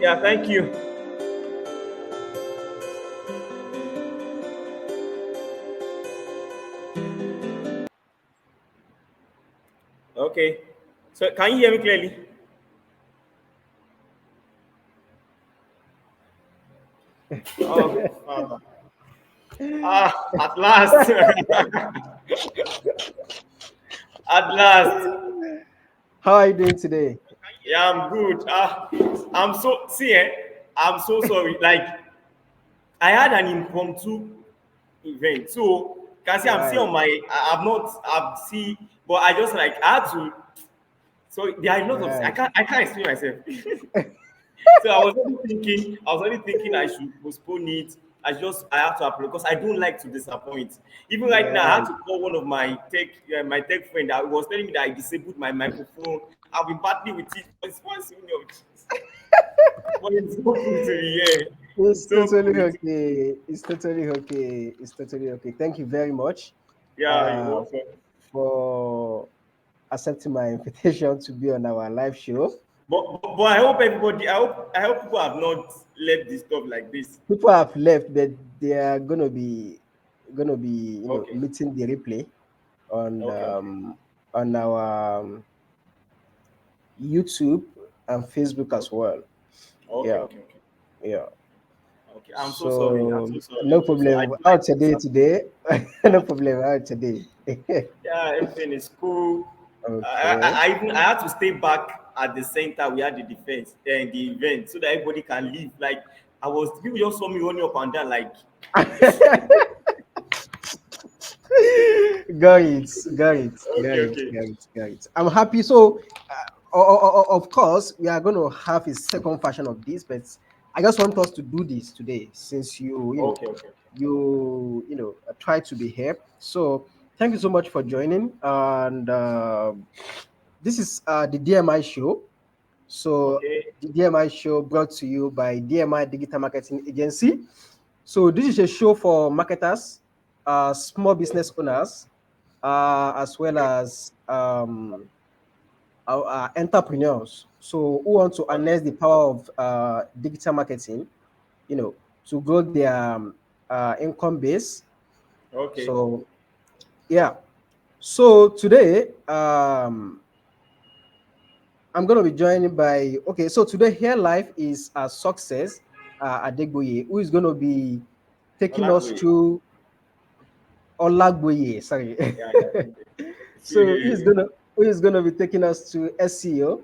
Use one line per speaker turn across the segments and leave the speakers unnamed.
Yeah, thank you. Okay. So can you hear me clearly? Oh, Father. At last. At last.
How are you doing today?
Yeah, I'm good. I'm so see. I'm so sorry. Like I had an impromptu event, so you can see I'm still
Right.
on my. I've not. I've see, but I just like I had to. So there are a lot of. I
Right.
can't. I can't explain myself. So I was only thinking I should postpone it. I have to upload because I don't like to disappoint. Even right now, I had
Right.
to call one of my tech friend that was telling me that I disabled my microphone. I've been battling with it. It's one thing of but it's so cool to be here.
It's
It's so
totally
cool.
okay. It's totally okay. It's totally okay. Thank you very much
Yeah, you're
uh,
welcome.
for accepting my invitation to be on our live show.
But I hope everybody. I hope people have not left this stuff like this.
People have left, but they are gonna be
Okay.
meeting the replay on
Okay. Okay.
um, on our YouTube and Facebook as
Okay.
well.
Okay.
Yeah,
Okay. Okay.
yeah.
Okay. I'm so sorry. I'm
So
so sorry.
no
I'm so sorry. I
problem.
don't
Out
like to
today,
disappoint.
today. No problem. Out today.
Yeah, everything is cool.
Okay.
I had to stay back at the center. We had the defense and the event so that everybody can leave. Like people just saw me running up and down. Like
Got it. Got it. Got
okay,
it.
okay,
Got it. Got it. I'm happy. So, of course, we are going to have a second version of this, but I just want us to do this today since
okay, okay.
try to be here. So, thank you so much for joining. And this is the DMI show. So,
Okay.
the DMI show brought to you by DMI Digital Marketing Agency. So, this is a show for marketers, small business owners, as well
Okay.
as our entrepreneurs. So, who want to
Okay.
harness the power of digital marketing, to grow their income base.
Okay.
So, yeah. So today, I'm going to be joined by, okay, so today here live is a success, Adegboye, who is going to be taking us
Olagboye.
through Olagboye, sorry.
Yeah, yeah.
So he's gonna be taking us to SEO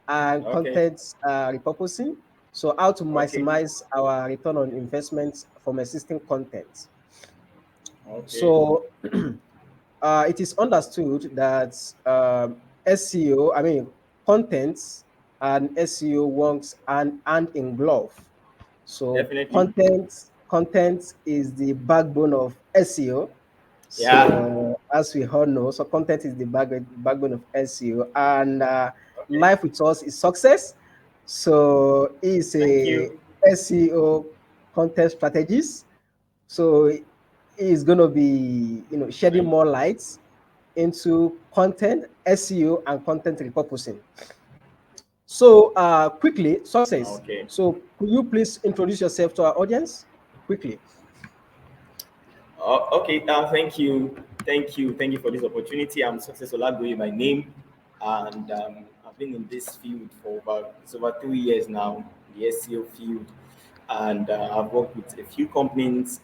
and
Okay.
content repurposing. So how to
Okay.
maximize our return on investments from existing content.
Okay.
So it is understood that SEO, I mean, content and SEO works hand in glove. So
Definitely.
content is the backbone of SEO.
Yeah.
So as we all know, so content is the backbone of SEO, and
Okay.
life with us is success. So he's
Thank
a
you.
SEO content strategist. So he's going to be, shedding
Thank
more lights into content SEO and content repurposing. So quickly, success.
Okay.
So could you please introduce yourself to our audience quickly?
Okay. Thank you. Thank you. Thank you for this opportunity. I'm Success Olagboye by name, and I've been in this field for it's over 3 years now, the SEO field, and I've worked with a few companies,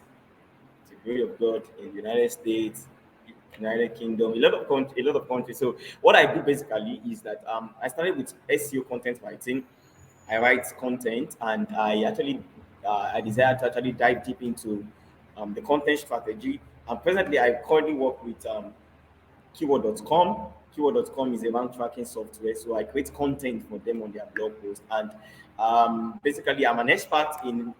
to the glory of God, in the United States, United Kingdom, a lot of countries. So what I do basically is that I started with SEO content writing. I write content, and I desire to actually dive deep into the content strategy. And presently, I currently work with keyword.com. Keyword.com is a rank tracking software, so I create content for them on their blog post. And basically, I'm an expert in,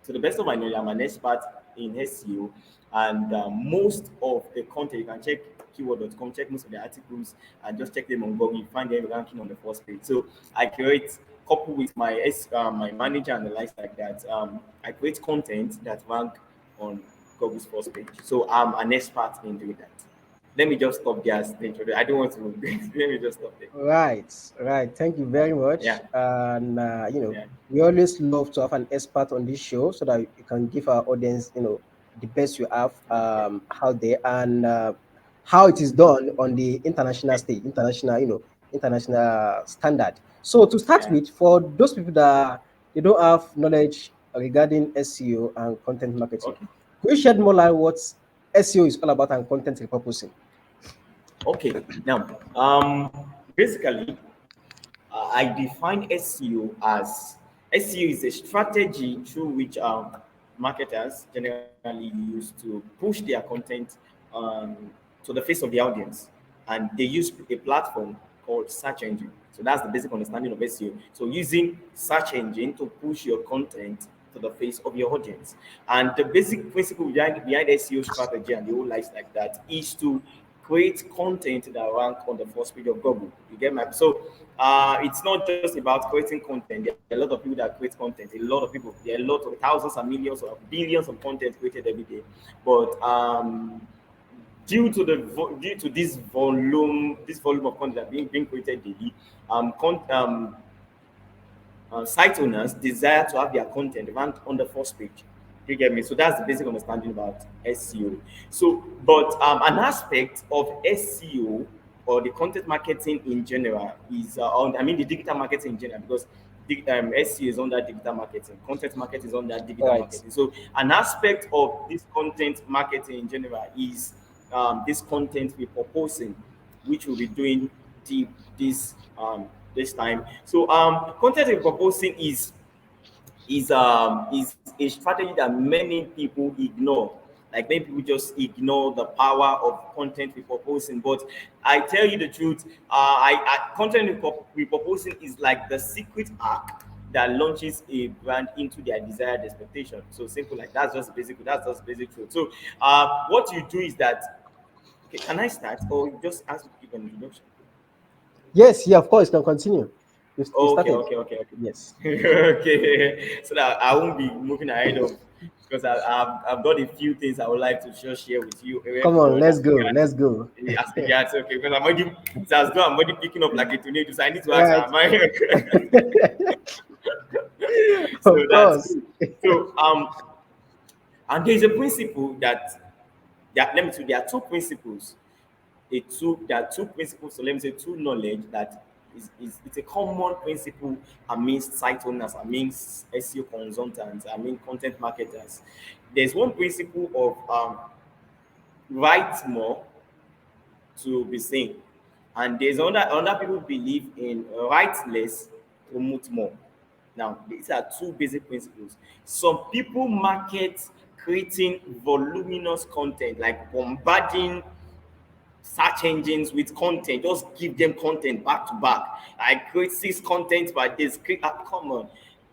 to the best of my knowledge, I'm an expert in SEO, and most of the content you can check keyword.com, check most of the articles, and just check them on Google. You find them ranking on the first page. So I create, couple with my manager and the likes like that. I create content that rank on Google's first page. So I'm an expert in doing that. Let me just stop there. I don't want to. Let me just stop there.
Right, right. Thank you very much.
Yeah,
And
yeah.
we always love to have an expert on this show so that you can give our audience, the best you have
Okay.
out there, and how it is done on the international stage, international standard. So to start
Yeah.
with, for those people that they don't have knowledge regarding SEO and content marketing,
Okay.
could you shed more light what SEO is all about and content repurposing?
Okay. Now, basically, I define SEO as SEO is a strategy through which marketers generally use to push their content um, to the face of the audience, and they use a platform called search engine. So that's the basic understanding of SEO. So using search engine to push your content to the face of your audience, and the basic principle behind SEO strategy and the whole life like that is to create content that rank on the first page of Google. You get my so it's not just about creating content. There are a lot of people that create content. A lot of people. There are a lot of thousands and millions or billions of content created every day. But due to this volume of content that being created daily, site owners desire to have their content ranked on the first page. You get me? So that's the basic understanding about SEO. So, but an aspect of SEO or the content marketing in general is, I mean, the digital marketing in general, because SEO is under digital marketing, content marketing is under digital
Right.
marketing. So, an aspect of this content marketing in general is this content repurposing, which we'll be doing deep this time. So content repurposing is a strategy that many people ignore. Like many people just ignore the power of content repurposing. But I tell you the truth, content repurposing is like the secret hack that launches a brand into their desired expectation. So simple, like that's just basic truth. So what you do is that, okay, can I start or you just ask me to give an introduction?
Yes, yeah, of course, can continue. You
Okay,
started.
okay, okay, okay.
Yes.
Okay, so that I won't be moving ahead of, because I've got a few things I would like to just share with you,
Come on,
everyone,
let's go. Let's go.
as regards, okay, because I'm already, it's as though I'm already picking up like a tornado, so I need to ask,
Right.
am I? So
Of
that's
course.
good. So and there's a principle that let me tell you, there are two principles there are two principles, so let me say two knowledge that is it's a common principle amongst site owners, amongst SEO consultants, content marketers. There's one principle of write more to be seen, and there's other people believe in write less, promote more. Now these are two basic principles. Some people market creating voluminous content, like bombarding search engines with content. Just give them content back to back. I create 6 content per day. Come on.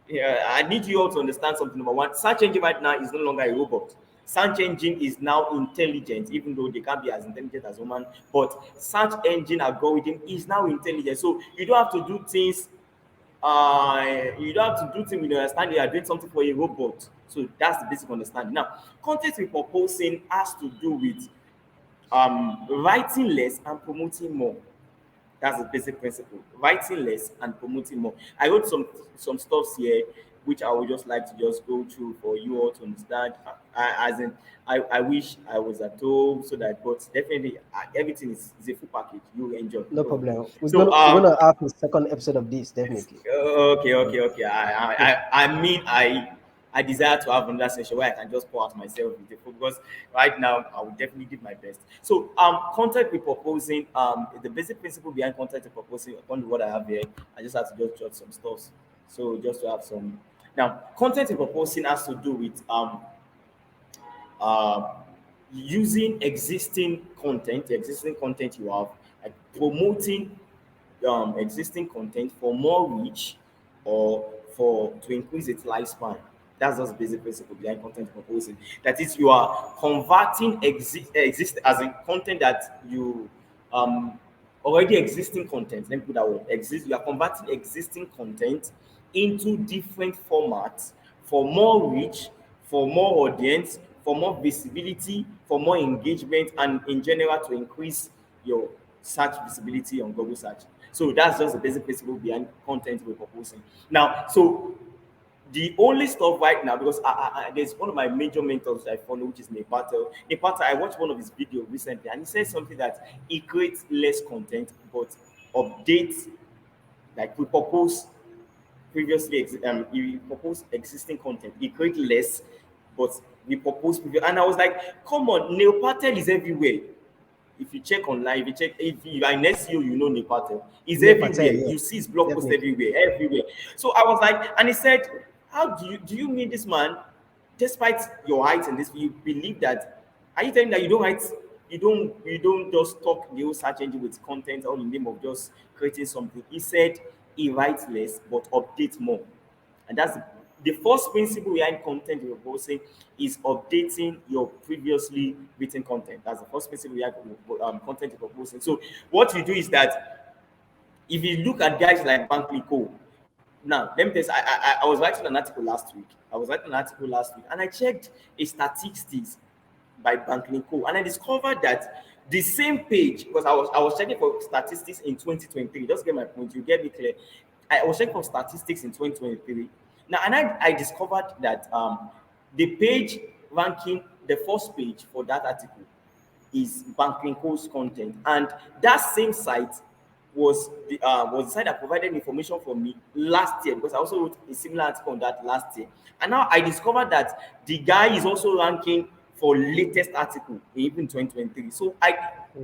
Yeah, I need you all to understand something. Number one, search engine right now is no longer a robot. Search engine is now intelligent, even though they can't be as intelligent as human. But search engine algorithm is now intelligent. So you don't have to do things. You don't have to do things with your understanding. You are doing something for a robot. So that's the basic understanding. Now, content repurposing has to do with writing less and promoting more. That's the basic principle. Writing less and promoting more. I wrote some stuffs here which I would just like to just go through for you all to understand. As in, I wish I was at home so that, but definitely everything is a full package. You will enjoy.
No
No.
problem. We're
So
gonna we're gonna have a second episode of this, definitely.
okay, okay, okay. I desire to have another session where I can just pour out myself with the food, because right now I will definitely give my best. So content repurposing, the basic principle behind content repurposing, upon what I have here, I just have to just jot some stuff. So just to have some, now content repurposing has to do with uh, using existing content you have, like promoting existing content for more reach or for to increase its lifespan. That's just basic principle behind content proposing. That is, you are converting exist as in content that you already existing content. Let me put that word. Exist. You are converting existing content into different formats for more reach, for more audience, for more visibility, for more engagement, and in general to increase your search visibility on Google search. So that's just the basic principle behind content repurposing. Now, so the only stuff right now, because there's one of my major mentors that I follow, which is Nepatel. Nepatel, I watched one of his videos recently, and he said something that he creates less content, but updates, like we propose previously, he proposed existing content. He create less, but we propose previous. And I was like, come on, Nepatel is everywhere. If you check online, if you are in SEO, you know Nepatel. He's
Near Patel,
everywhere.
yeah,
You see his blog post
definitely.
everywhere, everywhere. So I was like, and he said, how do you mean this man, despite your height and this, you believe that, are you telling me that you don't write, you don't just talk the whole search engine with content all in the name of just creating something? He said he writes less but updates more. And that's the first principle behind content reposting is updating your previously written content. That's the first principle behind content reposting. So what you do is that if you look at guys like Bankliko, now let me tell you, I was writing an article last week. I was writing an article last week, and I checked a statistics by Bankliko, and I discovered that the same page, because I was checking for statistics in 2023. Just get my point. You get me clear. I was checking for statistics in 2023. Now, and I discovered that the page ranking, the first page for that article is Banklinko's content, and that same site was the site that provided information for me last year, because I also wrote a similar article on that last year. And now I discovered that the guy is also ranking for latest article even 2023. So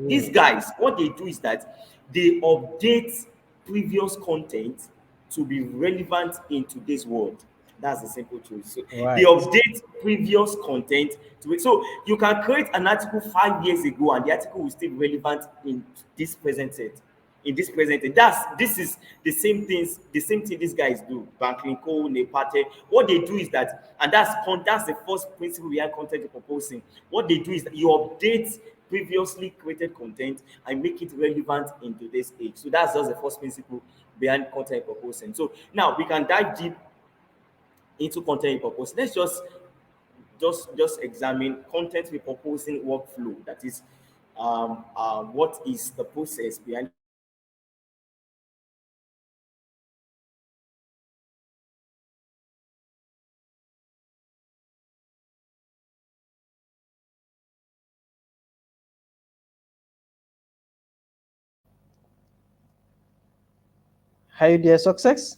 these
Mm.
guys, what they do is that they update previous content to be relevant in today's world. That's the simple truth. So they
Right.
update previous content to it. So you can create an article 5 years ago, and the article will still be relevant in this present set. In this present set. This is the same thing these guys do. Banklinko, Nepate. What they do is that, and that's the first principle behind content proposing. What they do is that you update previously created content and make it relevant in today's age. So that's just the first principle behind content proposing. So now we can dive deep into content repurposing. Let's just examine content repurposing workflow. That is, what is the process behind.
How you there, success?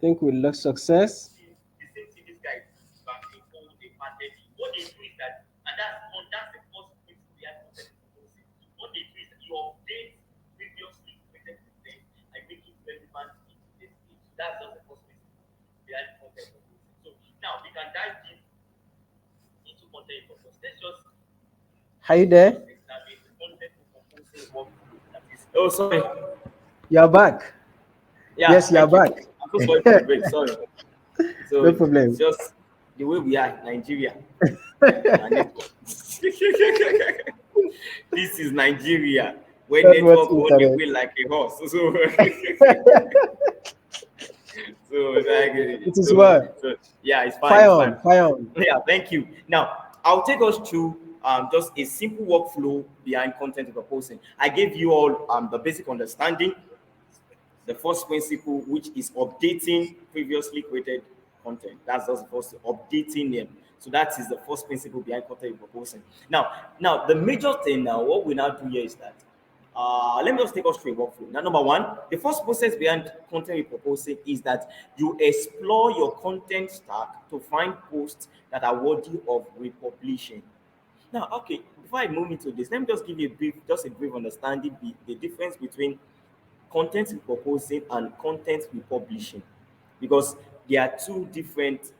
Think we lost success.
The same thing this guy banking code they patent. What they do is that, and that's the first principle behind content repurposing. What they do is that you update previously created content and make it relevant in today's age. That's just the first principle behind content repurposing. So now we can dive deep into content repurposing.
How you
Let's
there?
just examine the content repurposing workflow. That is, oh sorry,
You're back.
yeah,
Yes, you're
thank you.
I'm
I'm so sorry for the break. Sorry. So
No
it's
problem.
just the way we are in Nigeria. Our network. This is Nigeria, where
That's what
network run
internet.
away like a horse. So like,
It is what?
so yeah, it's fine,
Fire
it's fine.
on, fire on.
Yeah, thank you. Now I'll take us through just a simple workflow behind content proposing. I gave you all the basic understanding, the first principle, which is updating previously created content. That's just the first, updating them. So that is the first principle behind content proposing. Now the major thing now, what we now do here is that let me just take us through a workflow. Now, number one, the first process behind content proposing is that you explore your content stack to find posts that are worthy of republishing. Now, okay, before I move into this, let me just give you a brief understanding the difference between content repurposing and content republishing, because they are two different.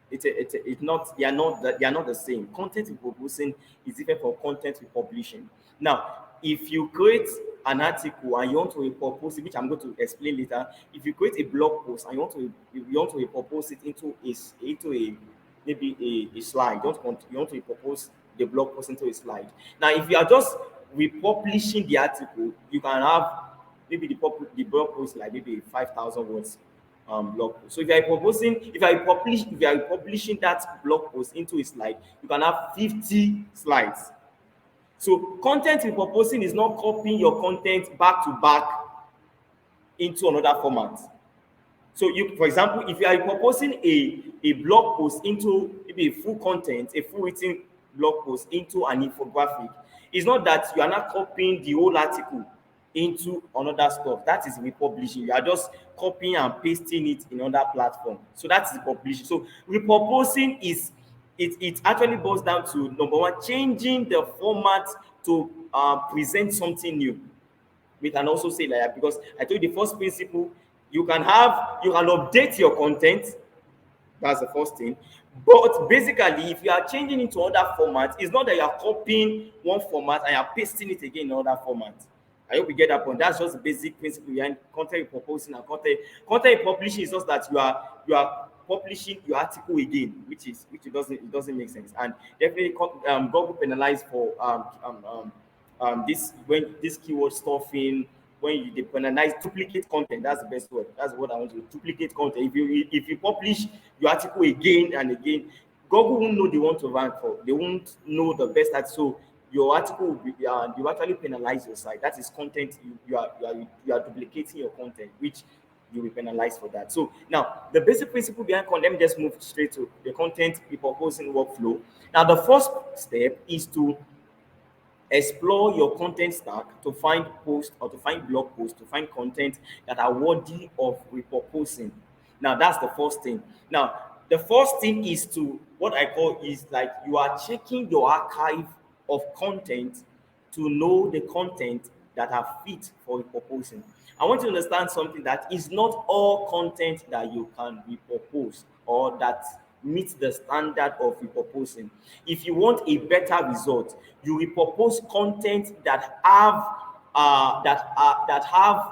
It's not, they are not the same. Content repurposing is different from content republishing. Now, if you create an article and you want to repurpose it, which I'm going to explain later, if you create a blog post and you want to repurpose it into a maybe a slide, you want to repurpose the blog post into a slide. Now, if you are just republishing the article, you can have maybe the blog post like maybe 5,000 words. blog post. So if you are publishing that blog post into a slide, you can have 50 slides. So content repurposing is not copying your content back to back into another format. So you, for example, if you are proposing a blog post into maybe a full content, a full written blog post into an infographic, it's not that you are not copying the whole article into another stuff. That is republishing. You are just copying and pasting it in another platform. So that's the publishing. So repurposing is it actually boils down to number one, changing the format to present something new. We can also say like that because I told you the first principle, you can update your content. That's the first thing. But basically, if you are changing into other formats, it's not that you are copying one format and you are pasting it again in another format. I hope you get that point. That's just the basic principle behind content proposing and content publishing is just that you are publishing your article again, which it doesn't make sense. And definitely Google penalize for this when this keyword stuffing, when you depenalize duplicate content. That's the best word. That's what I want to do. Duplicate content. If you publish your article again and again, Google won't know they want to rank for. They won't know the best at. So your article will be you actually penalize your site. That is content you are duplicating your content, which you will penalize for that. So now the basic principle behind content, let me just move straight to the content repurposing workflow. Now the first step is to explore your content stack to find posts or to find blog posts, to find content that are worthy of repurposing. Now, that's the first thing. Now, the first thing is to what I call is like you are checking your archive of content to know the content that are fit for repurposing. I want you to understand something that is not all content that you can repurpose or that meets the standard of repurposing. If you want a better result, you repurpose content that have,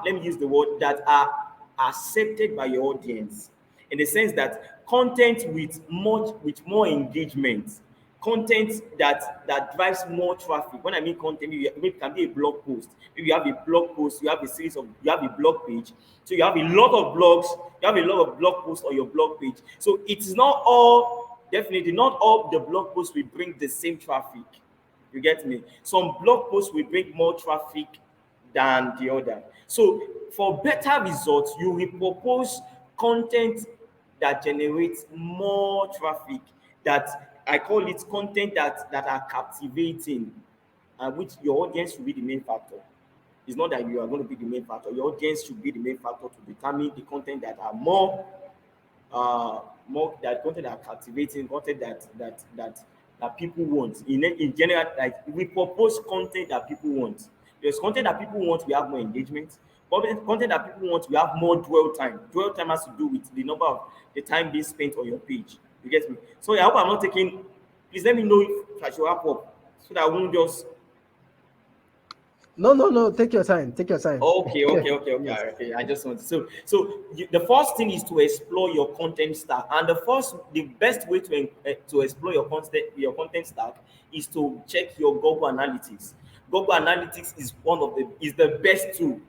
let me use the word, that are accepted by your audience, in the sense that content with more engagement, content that drives more traffic. When I mean content, maybe it can be a blog post. Maybe you have a blog post, you have a blog page. So you have a lot of blogs, you have a lot of blog posts on your blog page. So it is not all, definitely not all the blog posts will bring the same traffic. You get me? Some blog posts will bring more traffic than the other. So for better results, you will propose content that generates more traffic, that I call it content that are captivating, and which your audience should be the main factor. It's not that you are going to be the main factor. Your audience should be the main factor to determine the content that are more that content that are captivating, content that people want. In general, like we propose content that people want. There's content that people want, we have more engagement. Content that people want, we have more dwell time. Dwell time has to do with the number of the time being spent on your page. You get me? So I hope I'm not taking. Please let me know if I should wrap up so that I won't just.
No, no, no. Take your time. Take your time. Yes.
Okay. I just want to. The first thing is to explore your content stack, and the best way to explore your content stack is to check your Google Analytics. Google Analytics is the best tool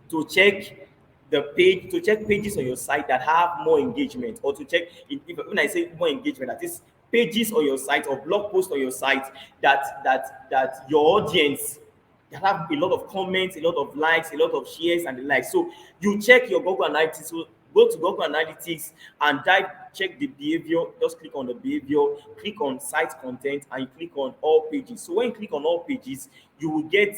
to check to check pages on your site that have more engagement, or to check when I say more engagement, that is pages on your site or blog posts on your site that your audience that have a lot of comments, a lot of likes, a lot of shares, and the like. So you check your Google Analytics. So go to Google Analytics and check the behavior. Just click on the behavior, click on site content, and you click on all pages. So when you click on all pages, you will get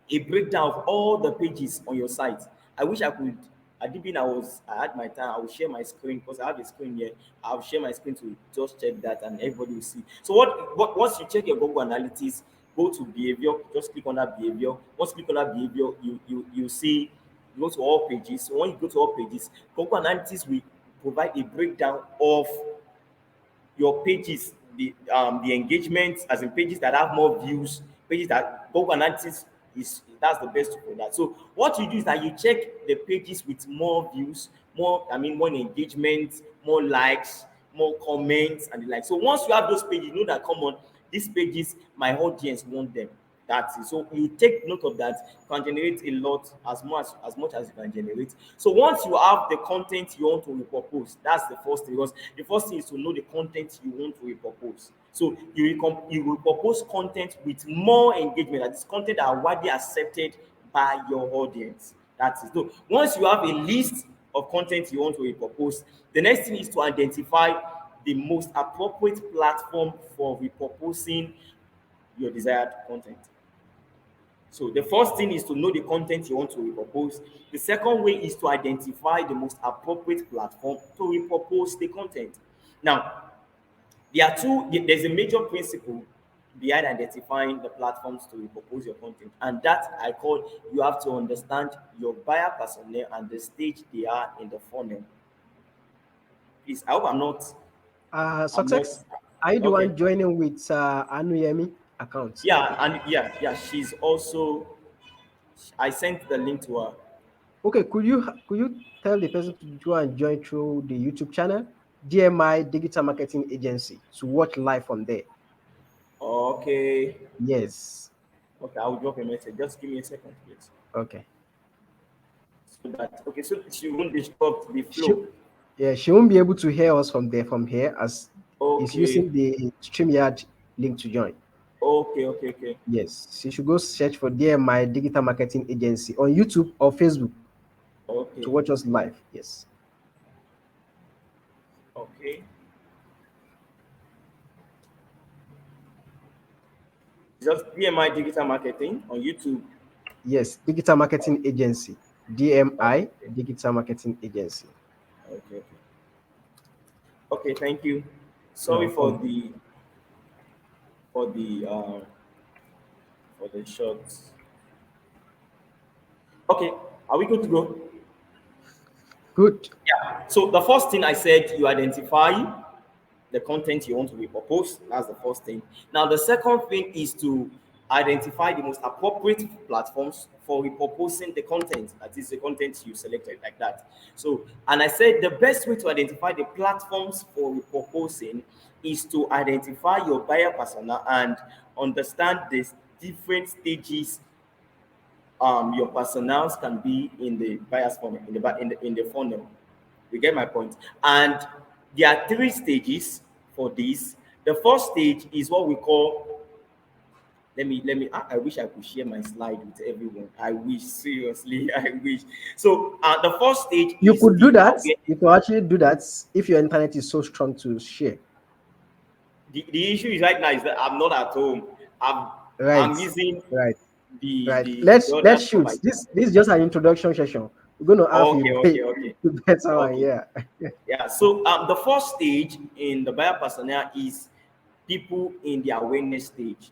a breakdown of all the pages on your site. I wish I could. I had my time. I will share my screen because I have a screen here. I'll share my screen to just check that, and everybody will see. So once you check your Google Analytics, go to behavior. Just click on that behavior. Once you click on that behavior, you see. You go to all pages. So when you go to all pages, Google Analytics will provide a breakdown of your pages, the engagement, as in pages that have more views, pages that Google Analytics that's the best for that. So what you do is that you check the pages with more views, more engagement, more likes, more comments, and the like. So once you have those pages, you know that come on, these pages, my audience want them. That's it. So you take note of that. You can generate a lot, as much as you can generate. So once you have the content you want to repurpose, that's the first thing. Because the first thing is to know the content you want to repurpose. So you repurpose content with more engagement. That is content that are widely accepted by your audience. That's it. So once you have a list of content you want to repurpose, the next thing is to identify the most appropriate platform for repurposing your desired content. So the first thing is to know the content you want to repurpose. The second way is to identify the most appropriate platform to repurpose the content. Now, there's a major principle behind identifying the platforms to repurpose your content, and that I call you have to understand your buyer personnel and the stage they are in the funnel. Please, I hope I'm not
Success. Are you the
okay.
one joining with Anuyemi account?
Yeah, and yeah, she's also I sent the link to her.
Okay, could you tell the person to go and join through the YouTube channel, DMI Digital Marketing Agency, to watch live from there?
Okay.
Yes.
Okay, I'll drop a message. Just give me a second, please.
Okay.
So she won't disrupt the
She,
flow.
yeah, she won't be able to hear us from there from here as is
Okay.
using the StreamYard link to join.
Okay.
Yes, she should go search for DMI Digital Marketing Agency on YouTube or Facebook to
Okay.
watch us live. Yes.
Okay. Just BMI Digital Marketing on YouTube.
Yes, Digital Marketing Agency. DMI
Okay.
Digital Marketing Agency.
Okay. Okay, thank you.
No
Sorry
problem.
for the uh for the shots. Okay, are we good to go?
Good.
Yeah. So the first thing I said, you identify the content you want to repurpose. That's the first thing. Now, the second thing is to identify the most appropriate platforms for repurposing the content. That is the content you selected, like that. So, and I said the best way to identify the platforms for repurposing is to identify your buyer persona and understand the different stages your personals can be in the buyer's funnel, in the funnel. You get my point? And there are three stages for this. The first stage is what we call, I wish I could share my slide with everyone. I wish, seriously, I wish. So the first stage
You
is
could do
the
that.
awareness.
You could actually do that if your internet is so strong to share.
The issue is right now is that I'm not at home.
Right.
I'm using
Right.
the
Right.
the,
Let's
the other
let's
stuff
shoot.
I
This is just an introduction session. We're going to have
okay,
you
okay, okay.
better one.
Okay.
Yeah.
Yeah, so the first stage in the buyer persona is people in the awareness stage.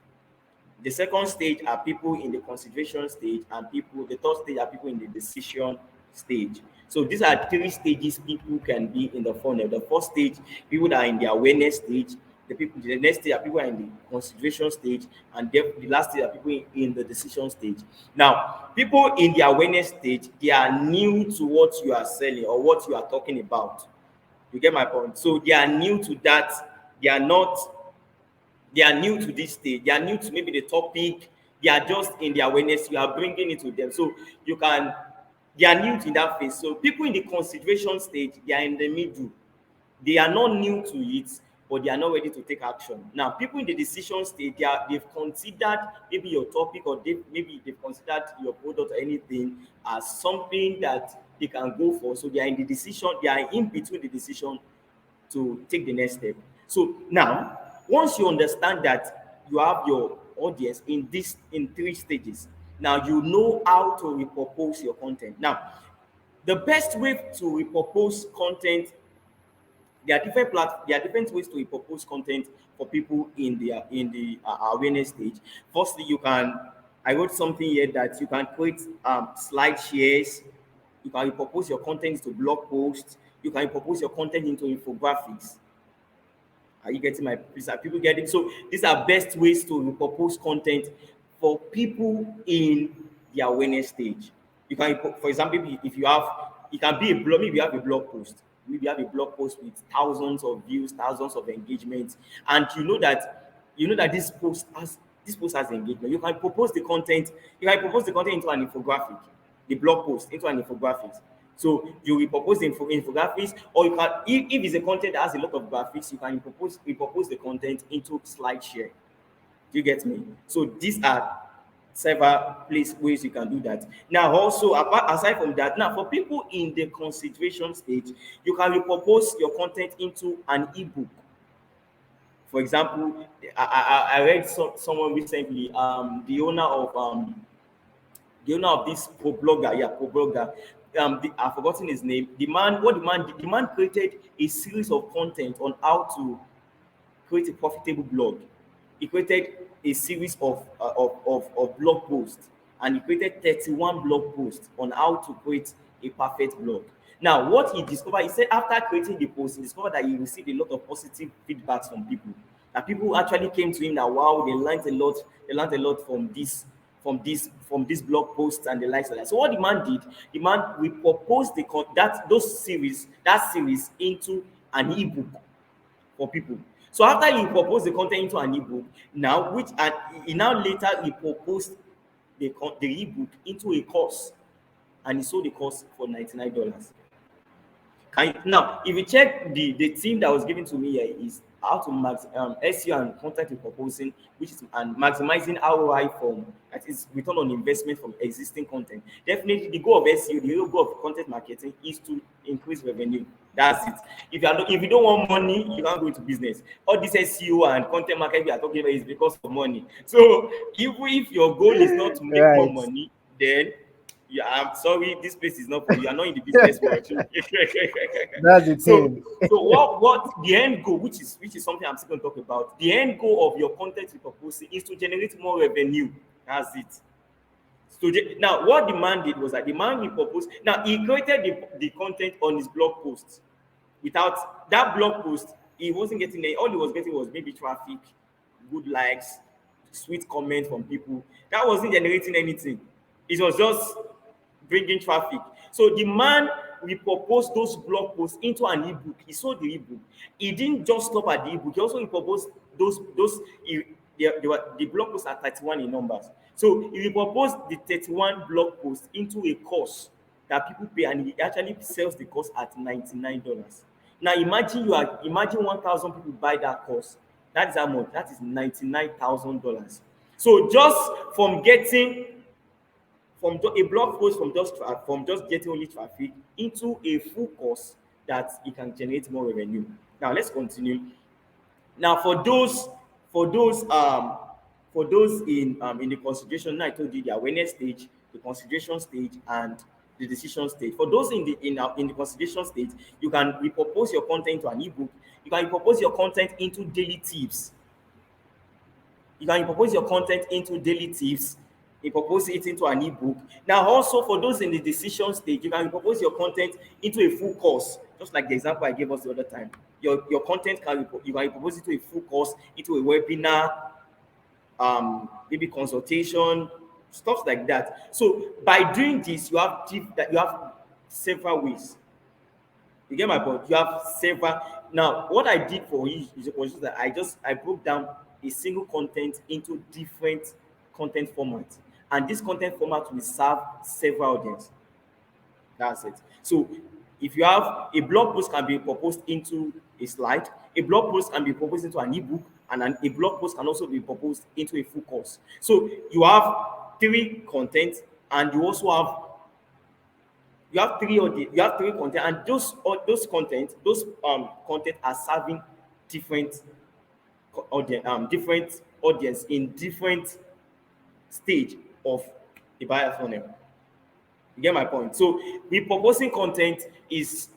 The second stage are people in the consideration stage, and the third stage are people in the decision stage. So these are three stages people can be in the funnel. The first stage, people that are in the awareness stage. The next stage are people are in the consideration stage, and the last stage are people in the decision stage. Now, people in the awareness stage, they are new to what you are selling or what you are talking about. You get my point? So they are new to that. They are not they are new to this stage. They are new to maybe the topic. They are just in the awareness. You are bringing it to them. So they are new to that phase. So people in the consideration stage, they are in the middle. They are not new to it, but they are not ready to take action. Now, people in the decision stage, they've considered maybe your topic, or maybe they've considered your product or anything as something that they can go for. So they are in the decision, they are in between the decision to take the next step. So now, once you understand that you have your audience in three stages, now you know how to repurpose your content. Now, the best way to repurpose content, there are different ways to repurpose content for people in the awareness stage. Firstly, I wrote something here that you can create slide shares. You can repurpose your content to blog posts. You can repurpose your content into infographics. Are you getting my piece? Are people getting? So these are best ways to repurpose content for people in the awareness stage. You can, for example, if you have, it can be a blog. Maybe you have a blog post. Maybe you have a blog post with thousands of views, thousands of engagements, and you know that this post has This post has engagement. You can propose the content. You can propose the content into an infographic, the blog post into an infographic. So you will propose the infographics, or you can, if it's a content that has a lot of graphics, you can propose the content into slide share. Do you get me? So these are several ways you can do that. Now, also aside from that, now for people in the consideration stage, you can repurpose your content into an ebook. For example, I read someone recently, the owner of this co-blogger, co-blogger, I've forgotten his name. The man created a series of content on how to create a profitable blog. He created a series of blog posts, and he created 31 blog posts on how to create a perfect blog. Now, what he discovered, he said after creating the post, he discovered that he received a lot of positive feedbacks from people. That people actually came to him that wow, they learned a lot from this blog posts and the likes of that. So what the man did, the man repurposed that series into an ebook for people. So after he proposed the content into an ebook, now which and he now later he proposed the ebook into a course, and he sold the course for $99. Now, if you check the theme that was given to me here is how to SEO and content repurposing, which is and maximizing ROI from, that is return on investment from existing content. Definitely, the goal of SEO, the real goal of content marketing is to increase revenue. That's it. If you don't want money, you can't go into business. All this SEO and content marketing we are talking about is because of money. So even if your goal is not to make more
Right.
money, then yeah, I'm sorry, this place is not for you. You are not in the business world.
That's the
so
thing.
so what the end goal, which is something I'm still going to talk about. The end goal of your content repurposing is to generate more revenue. That's it. So now what the man did was that the man repurposed. Now he created the content on his blog posts. Without that blog post, he wasn't getting any. All he was getting was maybe traffic, good likes, sweet comment from people. That wasn't generating anything. It was just bringing traffic. So the man repurposed those blog posts into an ebook. He sold the ebook. He didn't just stop at the ebook. He also repurposed the blog posts are 31 in numbers. So he repurposed the 31 blog posts into a course that people pay, and he actually sells the course at $99. Now imagine 1,000 people buy that course. That is how much? That is $99,000. So just from getting a blog post from just getting only traffic into a full course that it can generate more revenue. Now let's continue. Now for those in the consideration, now I told you the awareness stage, the consideration stage, and the decision stage. For those in the consideration stage, you can repurpose your content to an ebook. You can repurpose your content into daily tips. You can propose your content into daily tips. You propose it into an ebook. Now, also for those in the decision stage, you can propose your content into a full course, just like the example I gave us the other time. Your content you can propose it to a full course, into a webinar, maybe consultation, stuff like that. So by doing this, you have several ways. You get my point? You have several. Now, what I did for you was just that I broke down a single content into different content formats, and this content format will serve several audience. That's it. So, if you have a blog post can be proposed into a slide, a blog post can be proposed into an ebook, and a blog post can also be proposed into a full course. So, you have three content, and you have three content, and those content are serving different different audience in different stage of the buyer funnel. You get my point? So repurposing content is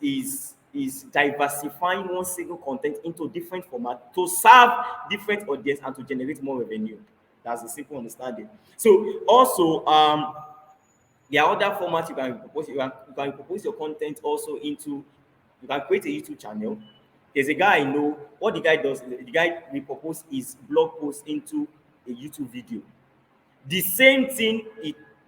diversifying one single content into different format to serve different audience and to generate more revenue. That's a simple understanding. So also there are other formats you can propose. You can propose your content also into. You can create a YouTube channel. There's a guy I know. What the guy does, the guy repurpose his blog post into a YouTube video. The same thing,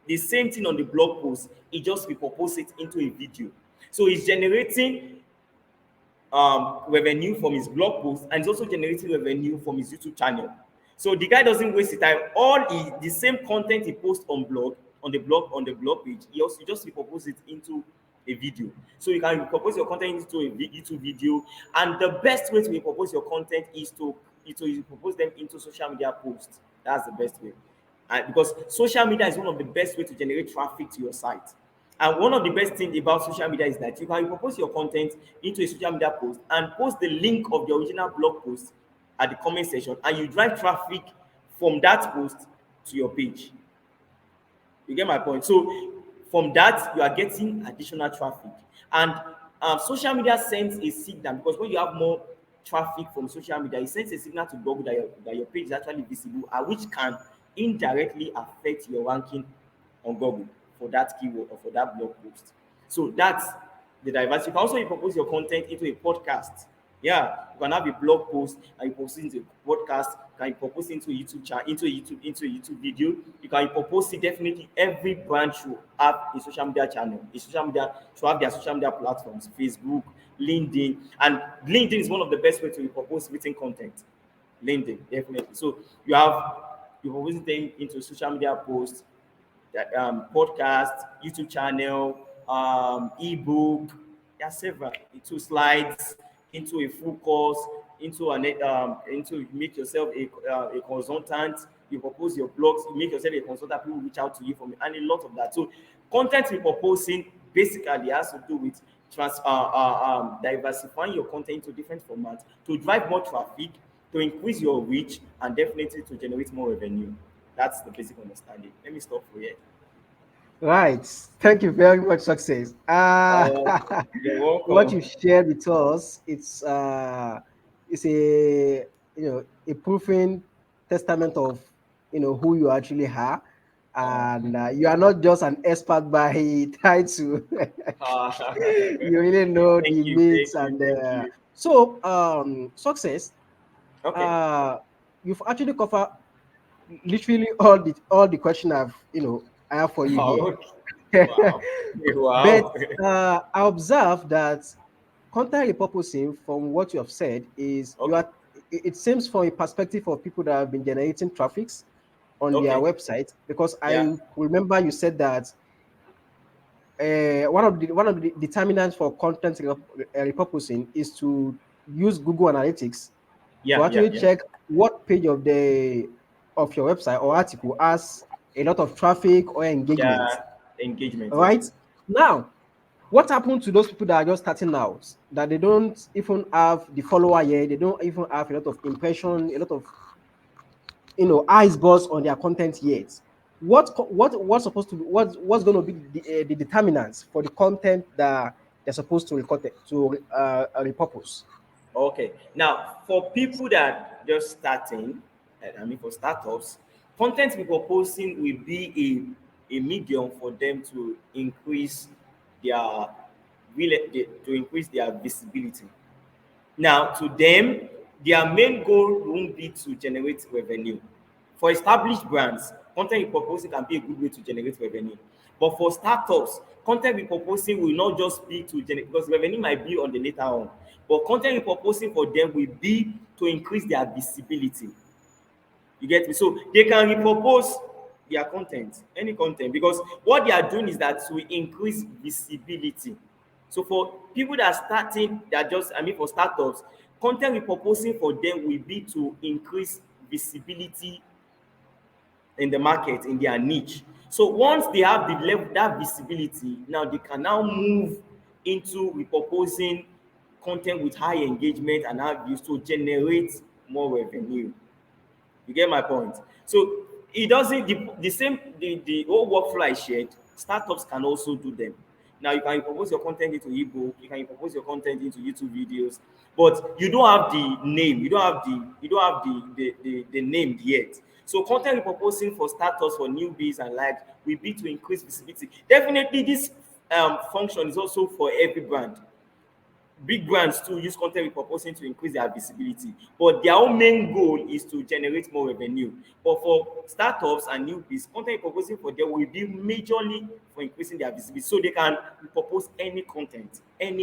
the same thing on the blog post. He just repurpose it into a video. So he's generating revenue from his blog post, and he's also generating revenue from his YouTube channel. So the guy doesn't waste his time. All is the same content he posts on the blog page. He also just repurpose it into a video. So you can repurpose your content into a YouTube video. And the best way to repurpose your content is to repurpose them into social media posts. That's the best way. And because social media is one of the best way to generate traffic to your site. And one of the best things about social media is that you can repurpose your content into a social media post and post the link of the original blog post at the comment section, and you drive traffic from that post to your page. You get my point? So from that, you are getting additional traffic. And social media sends a signal, because when you have more traffic from social media, it sends a signal to Google that your page is actually visible, and which can indirectly affect your ranking on Google for that keyword or for that blog post. So that's the diversity. You can also propose your content into a podcast. Yeah, you can have a blog post and you post it into a podcast. You can propose into a YouTube channel, into a YouTube video. You can propose it. Definitely, every brand should have a social media channel. A social media should have their social media platforms: Facebook, LinkedIn, and LinkedIn is one of the best ways to propose written content. LinkedIn, definitely. So you propose them into social media posts, podcast, YouTube channel, ebook. There are several. Into slides, into a full course, into make yourself a consultant. You propose your blogs, you make yourself a consultant. People reach out to you from, and a lot of that. So content repurposing basically has to do with diversifying your content into different formats to drive more traffic, to increase your reach, and definitely to generate more revenue. That's the basic understanding. Let me stop for here.
Right. Thank you very much, Success.
Uh, you're
What you
welcome.
shared with us, it's a a proofing testament of who you actually are,
Uh,
and you are not just an expert by title.
uh,
You really know
thank
the
you,
myths
thank you,
and
thank
the
you.
so Success.
Okay.
Uh, you've actually covered literally all the question I have for you
Oh,
here.
okay. Wow.
But
Wow.
I observe that content repurposing, from what you have said, is you
Okay.
are. It seems from a perspective of people that have been generating traffics on their
Okay.
website, because
Yeah.
I remember you said that one of the determinants for content repurposing is to use Google Analytics to
Yeah. Yeah.
actually
Yeah.
check what page of your website or article has a lot of traffic or engagement.
Yeah. Engagement.
All
Yeah.
right. Now, what happened to those people that are just starting out, that they don't even have the follower yet, they don't even have a lot of impression, a lot of eyes buzz on their content yet? What's supposed to be, what's going to be the determinants for the content that they're supposed to record repurpose?
Okay. Now, for people that just starting, I mean, for startups, content repurposing will be a medium for them to increase their to increase their visibility. Now, to them, their main goal won't be to generate revenue. For established brands, content repurposing can be a good way to generate revenue. But for startups, content repurposing will not just be to generate, because revenue might be on the later on. But content repurposing for them will be to increase their visibility. You get me? So they can repurpose their content, any content, because what they are doing is that to increase visibility. So for people that are starting, that just, I mean, for startups, content repurposing for them will be to increase visibility in the market, in their niche. So once they have the level, that visibility, now they can now move into repurposing content with high engagement and high views to generate more revenue. You get my point? So it doesn't the same the whole workflow I shared, startups can also do them. Now you can propose your content into ebook, you can propose your content into YouTube videos, but you don't have the name, you don't have the name yet. So content repurposing for startups, for newbies and like will be to increase visibility. Definitely this function is also for every brand. Big brands too use content repurposing to increase their visibility, but their own main goal is to generate more revenue. But for startups and newbies, content repurposing for them will be majorly for increasing their visibility, so they can repurpose any content, in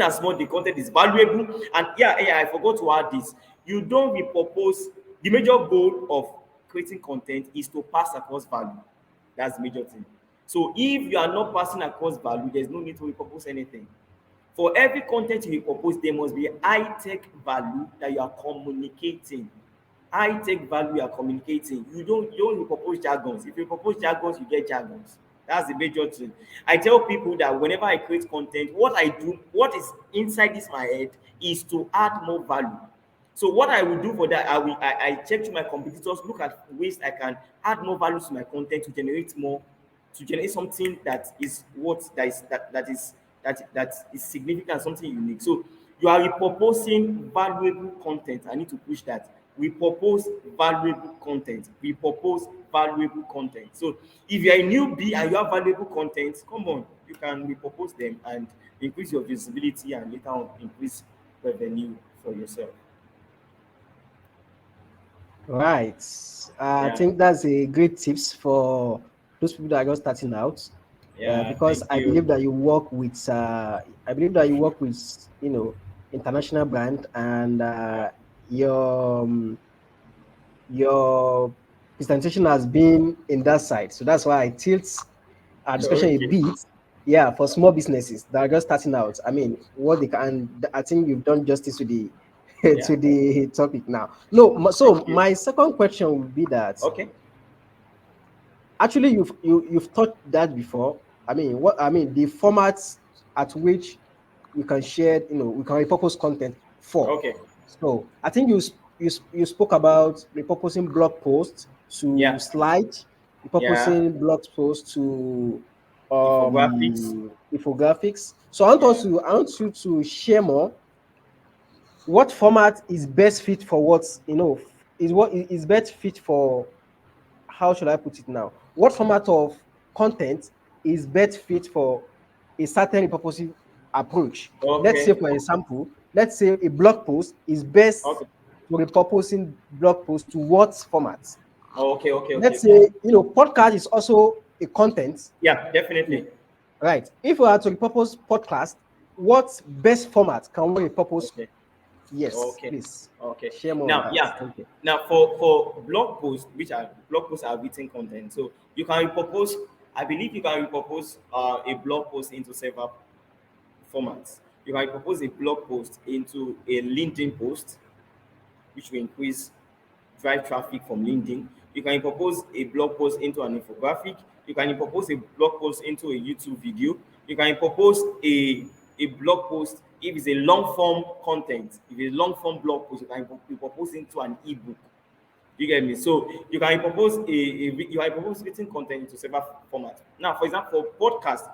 as much the content is valuable. And yeah, I forgot to add this: you don't repurpose The major goal of creating content is to pass across value. That's the major thing. So if you are not passing across value, there's no need to repurpose anything. For every content you repurpose, there must be high-tech value that you are communicating. High-tech value you are communicating. You don't repurpose jargons. If you repurpose jargons, you get jargons. That's the major thing. I tell people that whenever I create content, what I do, what is inside this my head, is to add more value. So what I will do for that, I check to my competitors, look at ways I can add more value to my content to generate more, to generate something that is what that is significant, something unique. So you are repurposing valuable content. I need to push that. We propose valuable content. We propose valuable content. So if you're a newbie and you have valuable content, come on, you can repurpose them and increase your visibility and later on increase revenue for yourself.
Right. I
Yeah,
think that's a great tips for those people that are just starting out.
yeah,
Because
thank
I
you.
believe that you work with international brand, and
Yeah,
your presentation has been in that side. So that's why I tilt our discussion a
okay.
bit. Yeah, for small businesses that are just starting out. I mean, what they can. I think you've done justice to the
Yeah,
to the topic now. No, so
thank you.
my second question would be that
Okay.
actually you've taught that before. I mean the formats at which we can share, we can repurpose content for.
Okay.
So I think you spoke about repurposing blog posts to
Yeah,
slide,
yeah.
repurposing blog posts to
Infographics.
infographics. So
Yeah.
I want you to share more. What format is best fit for what is best fit for, how should I put it now? What format of content is best fit for a certain repurposing approach? Let's say,
Okay.
for example, let's say a blog post is best
Okay.
for repurposing blog post to what format?
Okay. Okay. Okay.
Let's
Okay.
say, podcast is also a content,
Yeah, definitely.
right? If we are to repurpose podcast, what best format can we repurpose?
Okay.
Yes,
Okay.
please
Okay.
share more on
Now,
that.
yeah.
Thank you.
Now, for blog posts, which are blog posts are written content, so you can repurpose. I believe you can repurpose a blog post into several formats. You can repurpose a blog post into a LinkedIn post, which will increase drive traffic from LinkedIn. You can propose a blog post into an infographic. You can propose a blog post into a YouTube video. You can propose a blog post if it's a long form content. If it's a long form blog post, you can propose into an ebook. You get me? So you can propose you can propose written content into several formats. Now, for example, for podcast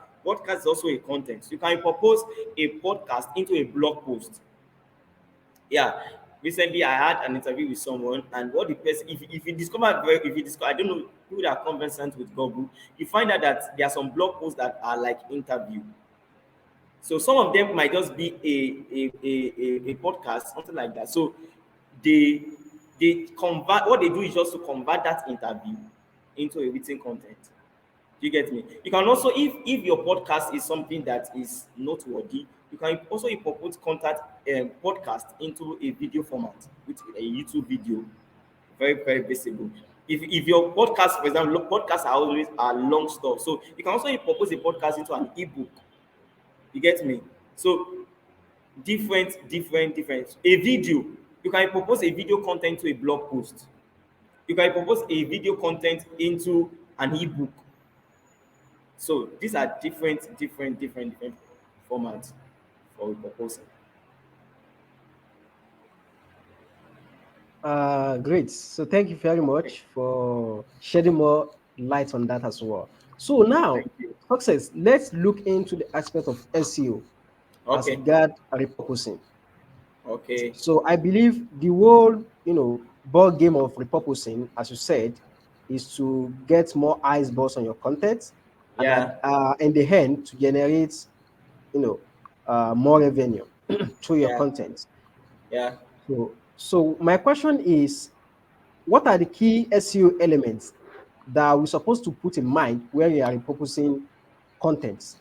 is also a content. So you can propose a podcast into a blog post. Yeah, recently I had an interview with someone, and what the person, if you discover, I don't know, people that are conversant with Google, you find out that there are some blog posts that are like interview. So some of them might just be a podcast, something like that. So they convert, what they do is just to convert that interview into a written content. Do you get me? You can also, if your podcast is something that is noteworthy, you can also incorporate contact podcast into a video format with a YouTube video, very visible. If your podcast, for example, podcasts are always are long stuff, so you can also propose a podcast into an ebook. You get me? So different. A video, you can propose a video content to a blog post. You can propose a video content into an ebook. So these are different formats for proposal.
Great. So thank you very
Okay,
much for shedding more light on that as well. So now,
thank you.
success. Let's look into the aspect of SEO as
Okay,
regard repurposing.
okay,
So I believe the whole, ball game of repurposing, as you said, is to get more eyeballs on your content, and
yeah,
in the end to generate, more revenue through your
yeah,
content.
yeah.
So my question is, what are the key SEO elements that we're supposed to put in mind when we are repurposing contents?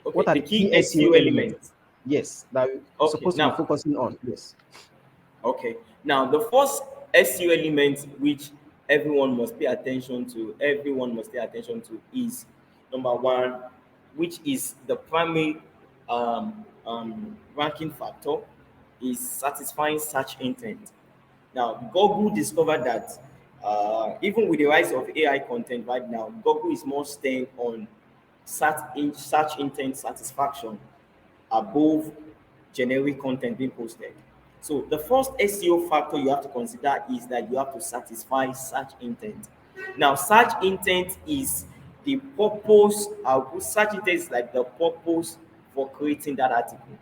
Okay,
What are
the
the
key
key SEO
SEO
elements?
elements.
Yes, that we're
Okay,
supposed to be
now,
focusing on. Yes.
Okay. Now, the first SEO element which everyone must pay attention to is number one, which is the primary ranking factor, is satisfying search intent. Now, Google discovered that even with the rise of AI content right now, Google is more staying on search intent satisfaction above generic content being posted. So the first SEO factor you have to consider is that you have to satisfy search intent. Now, search intent is the purpose. Search intent is like the purpose for creating that article.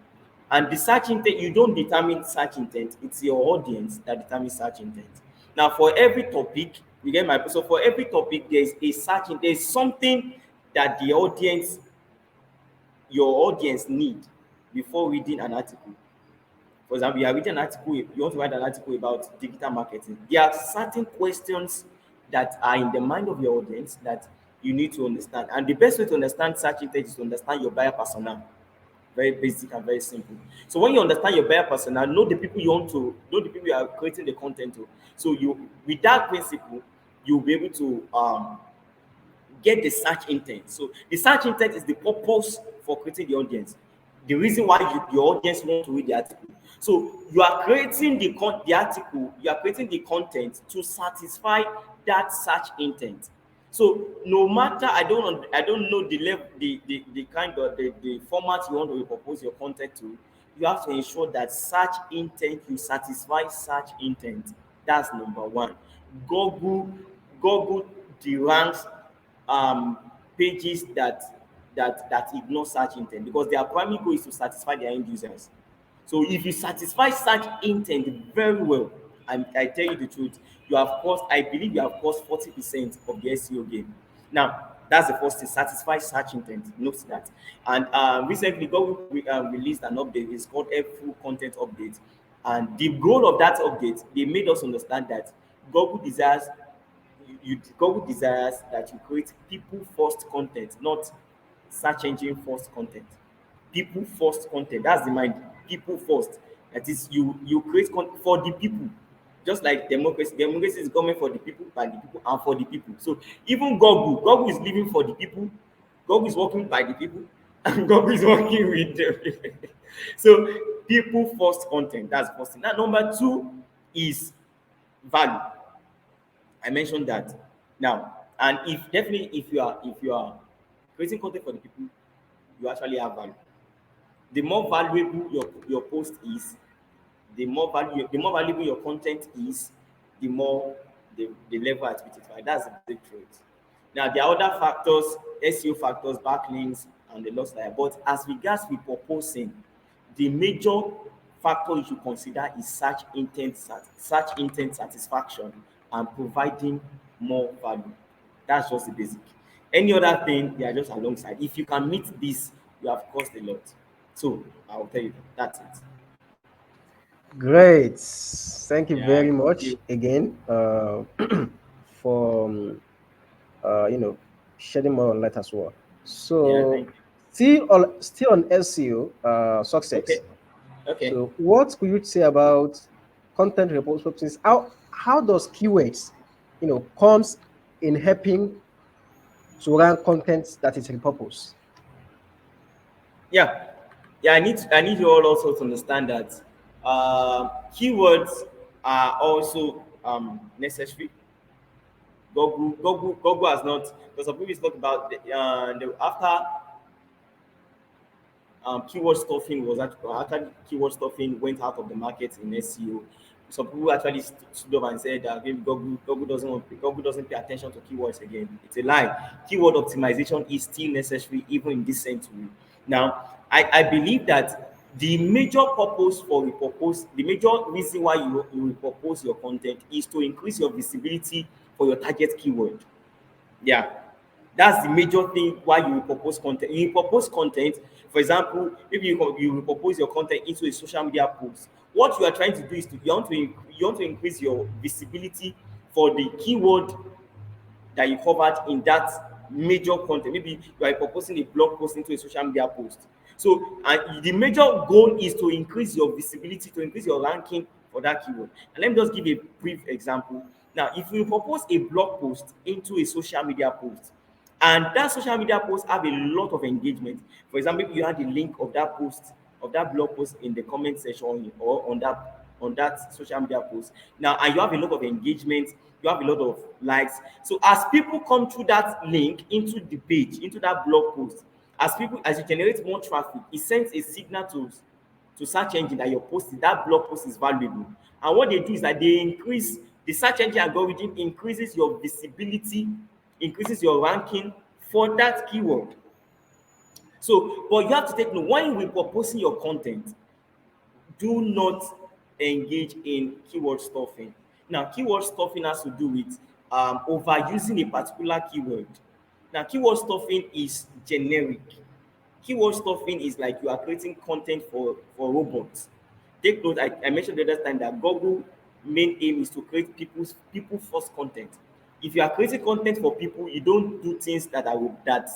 And the search intent, you don't determine search intent, it's your audience that determines search intent. Now, for every topic, you get my so for every topic, there's a search intent, there's something that your audience need before reading an article. For example, you are reading an article, you want to write an article about digital marketing. There are certain questions that are in the mind of your audience that you need to understand. And the best way to understand search intent is to understand your buyer persona. Very basic and very simple. So when you understand your buyer persona, know the people you want to, know the people you are creating the content to. So you, with that principle, you'll be able to get the search intent. So the search intent is the purpose for creating the audience. The reason why your audience want to read the article. So you are creating the article, you are creating the content to satisfy that search intent. So no matter, I don't know the level, the kind of the format you want to propose your content to, you have to ensure that search intent, you satisfy search intent. That's number one. Google Google deranks um pages that ignore search intent, because their primary goal is to satisfy their end users. So if you satisfy search intent very well, and I tell you the truth, you have caused, I believe you have caused 40% of the SEO game. Now, that's the first thing, satisfy search intent. Note that. And recently, Google released an update. It's called a full content update. And the goal of that update, they made us understand that Google desires Google desires that you create people first content, not search engine first content. People first content. That's the mind. People first. That is, you create content for the people. Just like democracy. Democracy is government for the people, by the people, and for the people. So even Google is living for the people. Google is working by the people, and Google is working with them. So people first content. That's the first thing. Now number two is value. I mentioned that. Now, and if you are creating content for the people, you actually have value. The more valuable your post is, the more valuable your content is, the more the level at which it's valued. That's the basic truth. Now there are other factors, SEO factors, backlinks, and the loss like. But as regards repurposing, the major factor you should consider is search intent satisfaction and providing more value. That's just the basic. Any other thing, they are just alongside. If you can meet this, you have cost a lot. So I will tell you that's it.
Great. Thank you
Yeah,
very
thank
much
you.
again for you know, shedding more light as well.
Yeah,
So
thank you.
still on SEO
Okay,
success.
okay.
So what could you say about content repurposing? How does keywords, comes in helping to rank content that is repurposed?
Yeah, yeah. I need you all also to understand that keywords are also necessary. Google has not, because some people talk about after keyword stuffing was actually keyword stuffing went out of the market in SEO. Some people actually stood up and said that maybe Google doesn't pay attention to keywords again. It's a lie. Keyword optimization is still necessary even in this century. Now, I believe that the major purpose for repurpose, the major reason why you repurpose your content is to increase your visibility for your target keyword. Yeah, that's the major thing why you propose content. You propose content, for example, if you propose your content into a social media post, what you are trying to do is you want to increase your visibility for the keyword that you covered in that major content. Maybe you are proposing a blog post into a social media post. So, and the major goal is to increase your visibility, to increase your ranking for that keyword. And let me just give a brief example. Now, if you propose a blog post into a social media post, and that social media post have a lot of engagement. For example, if you had the link of that post, of that blog post in the comment section or on that social media post. Now, and you have a lot of engagement, you have a lot of likes. So as people come through that link into the page, into that blog post, as you generate more traffic, it sends a signal to search engine that your post, that blog post is valuable. And what they do is that they increase the search engine algorithm, increases your visibility, increases your ranking for that keyword. So, but you have to take note when you are proposing your content, do not engage in keyword stuffing. Now, keyword stuffing has to do with overusing a particular keyword. Now, keyword stuffing is generic. Keyword stuffing is like you are creating content for robots. Take note, I mentioned the other time that Google main aim is to create people first content. If you are creating content for people, you don't do things that are that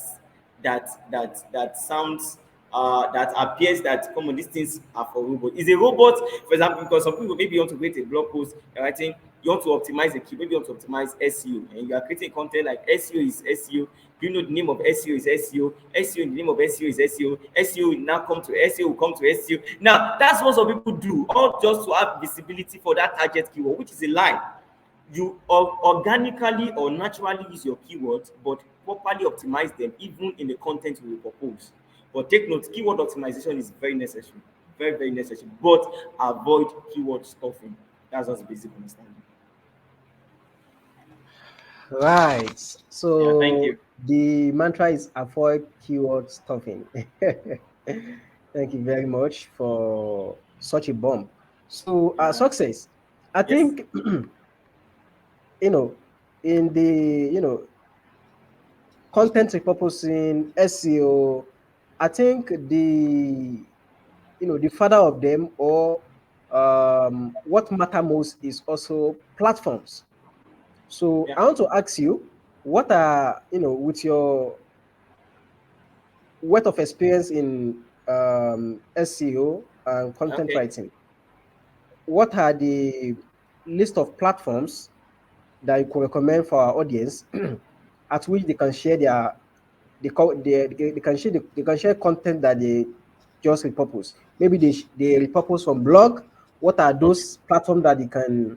sounds that appears that come on, these things are for robot. Is a robot, for example, because some people maybe you want to create a blog post, you're writing, you want to optimize the key, maybe you want to optimize SEO, and you are creating content like SEO is SEO. You know the name of SEO is SEO. SEO in the name of SEO is SEO. SEO will now come to SEO, will come to SEO. Now that's what some people do, all just to have visibility for that target keyword, which is a lie. You organically or naturally use your keywords, but properly optimize them even in the content you will propose. But take note, keyword optimization is very necessary, very, very necessary. But avoid keyword stuffing. That's just basic understanding.
Right.
Yeah, thank
So
you.
the mantra is avoid keyword stuffing. Thank you very much for such a bomb. So,
Yeah.
success. I
Yes.
think you know in the content repurposing SEO. I think the father of them, or what matter most, is also platforms. So
Yeah.
I want to ask you, what are, with your wealth of experience in SEO and content
Okay.
writing, what are the list of platforms that you could recommend for our audience at which they can share they can share content that they just repurpose? Maybe they repurpose from blog. What are
Okay.
those platforms that they can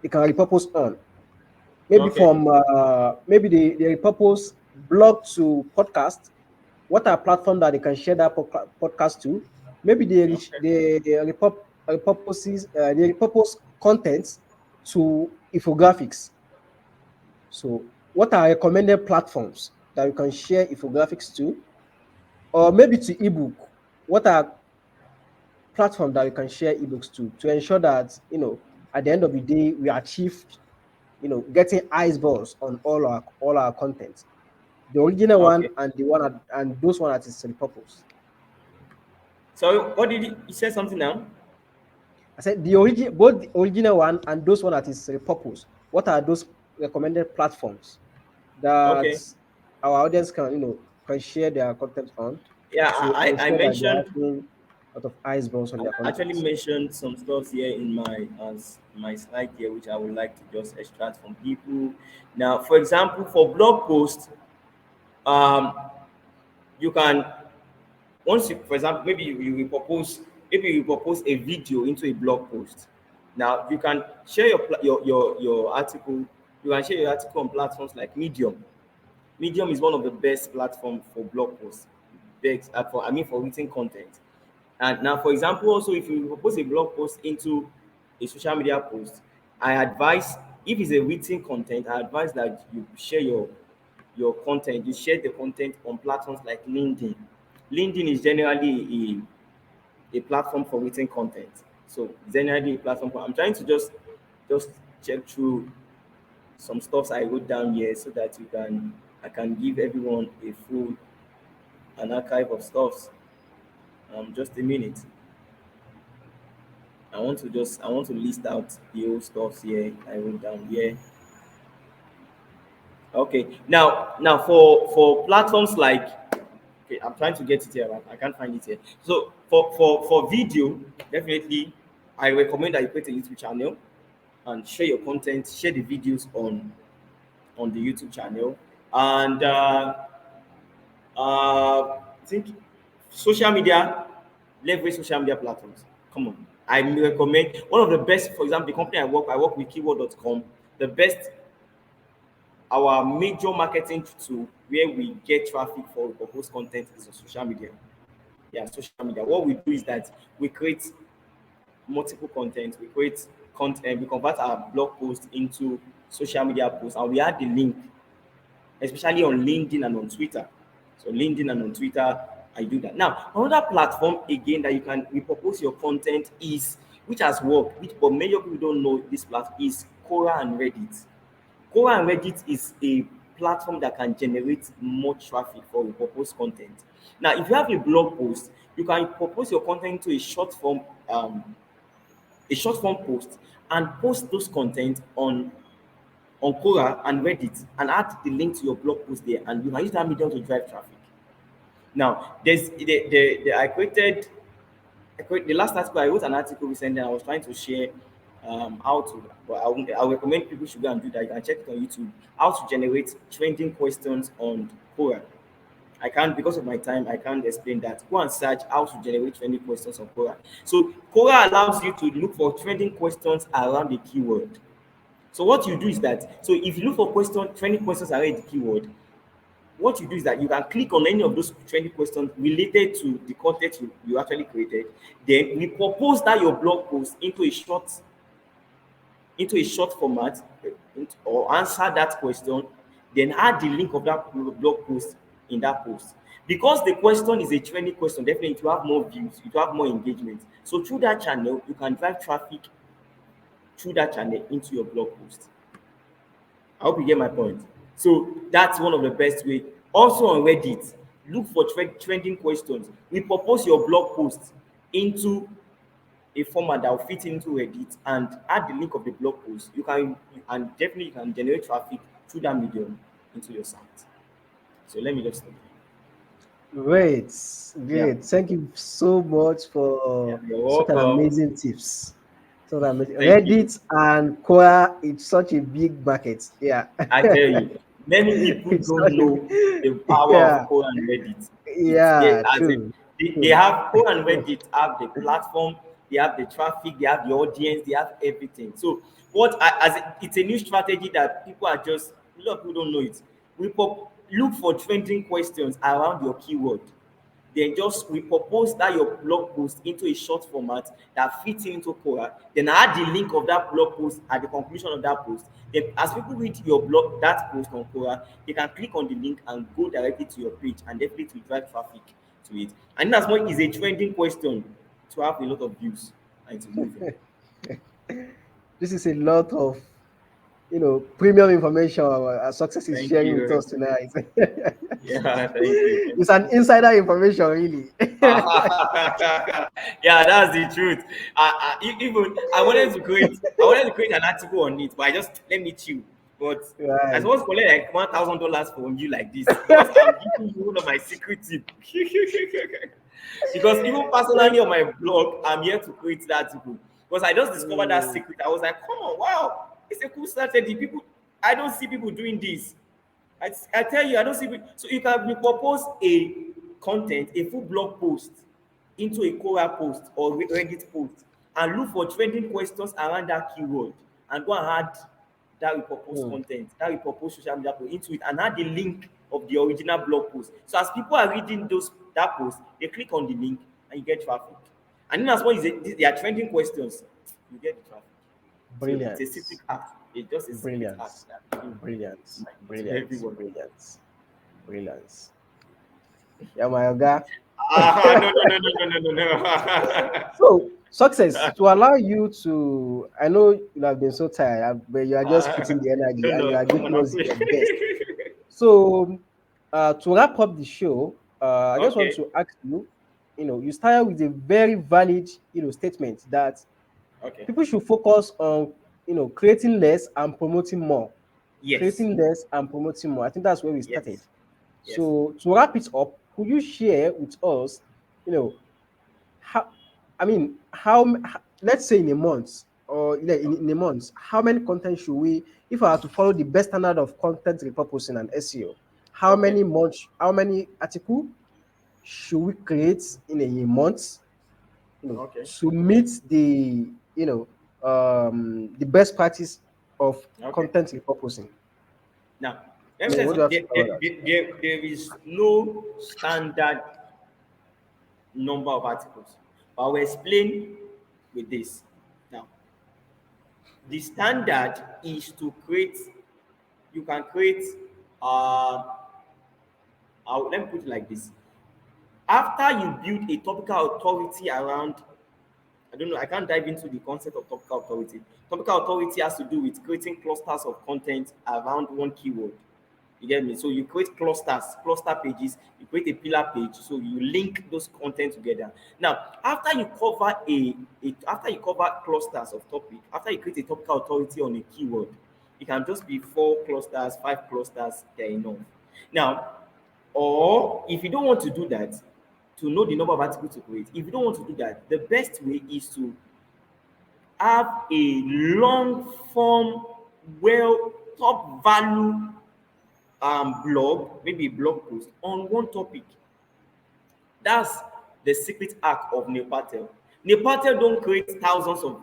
repurpose on? Maybe
Okay.
from maybe they repurpose blog to podcast. What are platform that they can share that podcast to? Maybe
Okay.
they repurpose content to infographics. So what are recommended platforms that you can share infographics to? Or maybe to ebook? What are platforms that you can share ebooks to ensure that at the end of the day we achieve getting eyeballs on all our content, the original one
Okay.
and the one and those one that is repurposed.
So what did you say something now?
I said both the original one and those one that is repurposed. What are those recommended platforms that
Okay.
our audience can share their content on
Yeah,
to
I
ensure that they are
mentioned,
having a lot of eyeballs on their
I actually
content?
mentioned some stuff here in my slide here, which I would like to just extract from people. Now, for example, for blog posts, um, you can, once you, for example, maybe you propose a video into a blog post. Now you can share your article. You can share your article on platforms like Medium. Medium is one of the best platforms for blog posts, for written content. And now, for example, also if you propose a blog post into a social media post, I advise, if it's a written content, I advise that you share your content. You share the content on platforms like LinkedIn. LinkedIn is generally a platform for written content. So generally a platform I'm trying to just check through some stuffs I wrote down here so that I can give everyone a full an archive of stuffs. Just a minute. I want to list out the old stuffs here I wrote down here. Okay. Now for platforms like, okay, I'm trying to get it here, but I can't find it here. So for video, definitely I recommend that you create a YouTube channel and share your content, share the videos on the YouTube channel, and I think social media, leverage social media platforms. Come on, I recommend one of the best. For example, the company I work with keyword.com. The best, our major marketing tool where we get traffic for proposed content is on social media. Yeah, social media. What we do is that we create multiple content. We create content. We convert our blog post into social media posts, and we add the link, especially on LinkedIn and on Twitter. So LinkedIn and on Twitter, I do that. Now, another platform again that you can repurpose your content is, which has worked, which but many people don't know this platform, is Quora and Reddit. Quora and Reddit is a platform that can generate more traffic for repurposed content. Now, if you have a blog post, you can propose your content to a short form post and post those content on Quora and Reddit and add the link to your blog post there, and you can use that medium to drive traffic. Now, there's the last article I wrote an article recently. And I was trying to share how to. But I would recommend people should go and do that. You can check it on YouTube. How to generate trending questions on Quora. I can't, because of my time, I can't explain that. Go and search how to generate trending questions on Quora. So Quora allows you to look for trending questions around the keyword. So what you do is that, so if you look for trending questions around the keyword, what you do is that you can click on any of those trending questions related to the content you actually created. Then we propose that your blog post into a short format, or answer that question, then add the link of that blog post in that post. Because the question is a trending question, definitely it will have more views, it will have more engagement. So through that channel, you can drive traffic through that channel into your blog post. I hope you get my point. So that's one of the best way. Also on Reddit, look for trending questions. We propose your blog post into a format that will fit into Reddit and add the link of the blog post. And definitely you can generate traffic through that medium into your site. So let me just stop.
Great,
Yeah,
great. Thank you so much
yeah,
for
you're
such an
welcome.
amazing tips. So amazing.
Thank you.
Reddit and Quora, it's such a big market. Yeah.
I tell you, many people
It's
don't
such a
know the power of
yeah,
Quora and Reddit. It's
yeah,
as in,
true.
they
True.
have Quora and Reddit have the platform, they have the traffic, they have the audience, they have everything. So it's a new strategy that people are just, a lot of people don't know it. Look for trending questions around your keyword. Then just repurpose that your blog post into a short format that fits into Quora. Then add the link of that blog post at the conclusion of that post. Then as people read your blog, that post on Quora, they can click on the link and go directly to your page, and definitely to drive traffic to it. And that's why it's a trending question to have a lot of views and to move in.
This is a lot of premium information our success is
Thank
sharing with
you.
us tonight.
Yeah, thank you. Thank
It's an insider information, really.
Yeah, that's the truth. Even I wanted to create an article on it, but I just let me chill. But I
Right.
supposed to collect like $1,000 from you like this because I'm giving you one of my secret tip. Because even personally on my blog, I'm here to create that article because I just discovered that
Mm,
secret. I was like, come on, wow, it's a cool strategy. People, I don't see people doing this. I tell you, I don't see. So you can propose a content, a full blog post into a Quora post or Reddit post and look for trending questions around that keyword and go and add that repurposed
mm.
content, that repurposed social media post into it and add the link of the original blog post. So as people are reading that post, they click on the link and you get traffic. And then as well as they are trending questions, you get the traffic. So it's a secret
Brilliant.
hack. It's just a secret hack
Brilliant.
that I give
Brilliant.
to
Brilliant.
everyone.
Brilliant. Brilliant. Yeah, my guy.
No, no, no, no, no, no, no, no.
So success to allow you to, I know you have been so tired, but you are just putting the energy
No,
and you
no,
are
come on,
giving
I'm
us
free.
your best. So to wrap up the show, I just want
Okay,
to ask you, you started with a very valid, statement that
okay.
people should focus on, creating less and promoting more.
Yes,
Creating less and promoting more. I think that's where we
yes,
started.
yes.
So to wrap it up, could you share with us, you know, how I mean, let's say in a month or in a month, how many content should we, if I were to follow the best standard of content repurposing and SEO,
Okay.
how many article should we create in a month,
Okay.
to meet the best practice of
Okay.
content repurposing?
Now, let
I
me
mean,
say
what do you
something.
have to say about that?
There is no standard number of articles. But I will explain with this. Now, the standard is to create, you can create, uh, let me put it like this. After you build a topical authority around, I don't know, I can't dive into the concept of topical authority. Topical authority has to do with creating clusters of content around one keyword. You get me? So you create cluster pages, you create a pillar page, so you link those content together. Now, after you cover after you cover clusters of topic, after you create a topical authority on a keyword, it can just be 4 clusters, 5 clusters, they're enough. Now, or if you don't want to do that, to know the number of articles to create, if you don't want to do that, the best way is to have a long form, well, top value blog, maybe a blog post on one topic. That's the secret arc of Neil Patel. Neil Patel don't create thousands of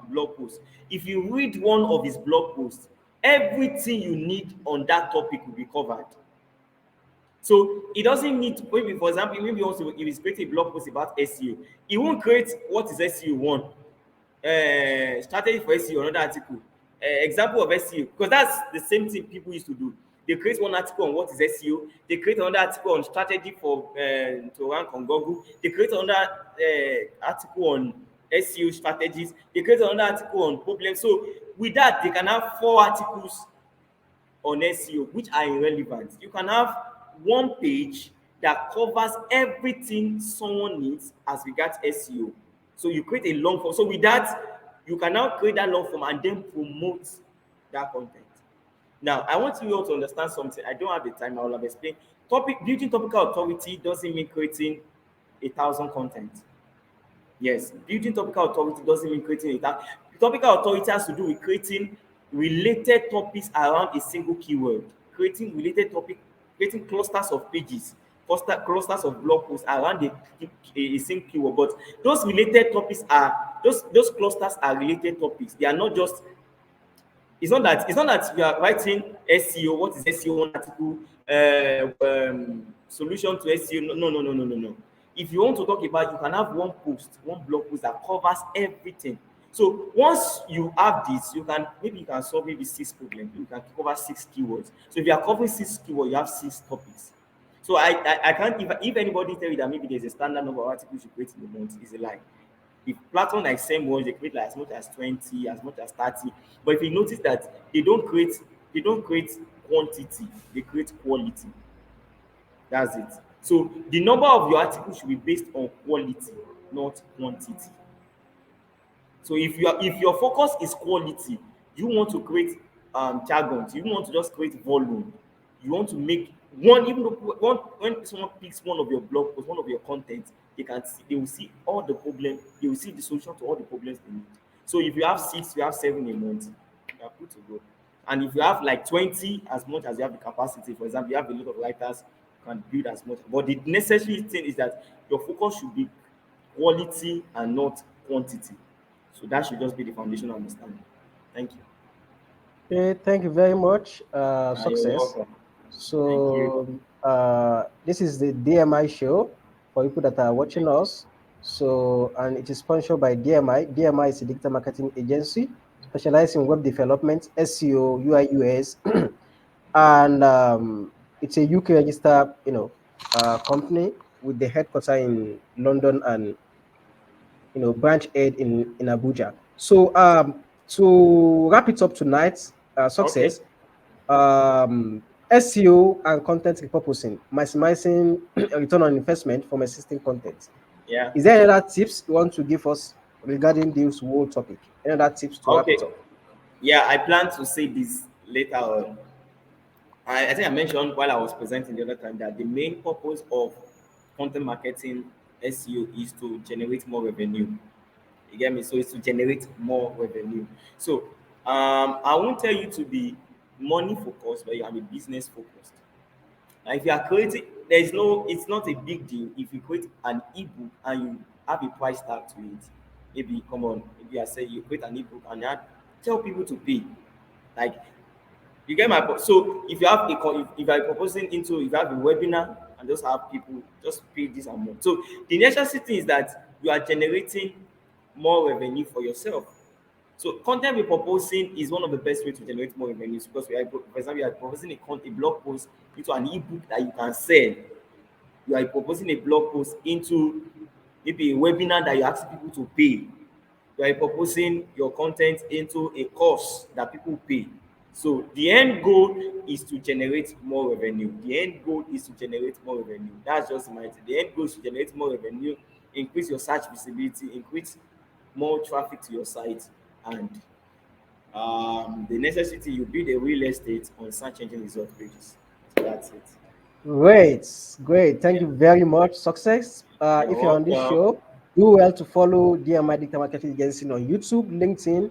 blog posts. If you read one of his blog posts, everything you need on that topic will be covered. So he doesn't need, maybe for example, maybe also if he's creating a blog post about SEO, he won't create what is SEO one, strategy for SEO, another article, example of SEO, because that's the same thing people used to do. They create one article on what is SEO, they create another article on strategy for to rank on Google, they create another article on SEO strategies, they create another article on problems. So with that, they can have 4 articles on SEO, which are irrelevant. You can have one page that covers everything someone needs as regards SEO. So you create a long form. So with that, you can now create that long form and then promote that content. Now, I want you all to understand something. I don't have the time. I will have explained. Building topical authority doesn't mean creating 1,000 content. Yes, building topical authority doesn't mean creating a topical authority has to do with creating related topics around a single keyword, creating related topic, creating clusters of pages, clusters of blog posts around a single keyword. But those related topics are those clusters are related topics. They are not just, it's not that you are writing SEO. What is SEO? One article, solution to SEO. No, no, no, no, no, no, no. If you want to talk about, you can have one post, one blog post that covers everything. So once you have this, you can solve maybe 6 problems. You can cover 6 keywords. So if you are covering 6 keywords, you have 6 topics. So I can't, if anybody tell you that maybe there's a standard number of articles you create in a month, is a lie. If platform like SEMrush, they create like as much as 20, as much as 30. But if you notice that they don't create quantity, they create quality. That's it. So the number of your articles should be based on quality, not quantity. So if your focus is quality, you want to create jargon, you want to just create volume. You want to make one, even though when someone picks one of your blog posts, one of your content, they will see all the problem, they will see the solution to all the problems they need. So if you have 6, you have 7 a month, you are good to go. And if you have like 20, as much as you have the capacity, for example, you have a lot of writers, you can build as much. But the necessary thing is that your focus should be quality and not quantity. So that should just be the foundational understanding. Thank you.
Okay, thank you very much.
You're
Success.
welcome. Thank you.
So this is the DMI show for people that are watching us. So, and it is sponsored by DMI. DMI is a digital marketing agency specializing in web development, SEO, UI, US, and it's a UK registered, company with the headquarters in London and branch head in Abuja. So to wrap it up tonight,
Okay.
success, SEO and content repurposing, maximizing a return on investment from existing content.
Yeah.
Is there any other tips you want to give us regarding this whole topic? Any other tips to wrap
Okay.
it up?
Yeah, I plan to say this later on. I think I mentioned while I was presenting the other time that the main purpose of content marketing SEO is to generate more revenue. You get me? So it's to generate more revenue. So I won't tell you to be money focused, but you can be business focused. Now, if you are creating, there's no, it's not a big deal if you create an ebook and you have a price tag to it. Maybe, come on, maybe I say you create an ebook and you tell people to pay. Like, you get my point. So if you have a if you are proposing into, if you have a webinar and just have people just pay this amount. So the necessity is that you are generating more revenue for yourself. So content repurposing is one of the best ways to generate more revenues because we are, for example, you are proposing a blog post into an ebook that you can sell. You are proposing a blog post into maybe a webinar that you ask people to pay. You are proposing your content into a course that people pay. So the end goal is to generate more revenue. The end goal is to generate more revenue. That's just my thing. The end goal is to generate more revenue, increase your search visibility, increase more traffic to your site, and the necessity you build a real estate on search engine result pages. So that's it.
Great, great. Thank
Yeah.
you very much. Success.
You're
If you're on this
welcome.
show, do well to follow DMI Digital Marketing Agency on YouTube, LinkedIn,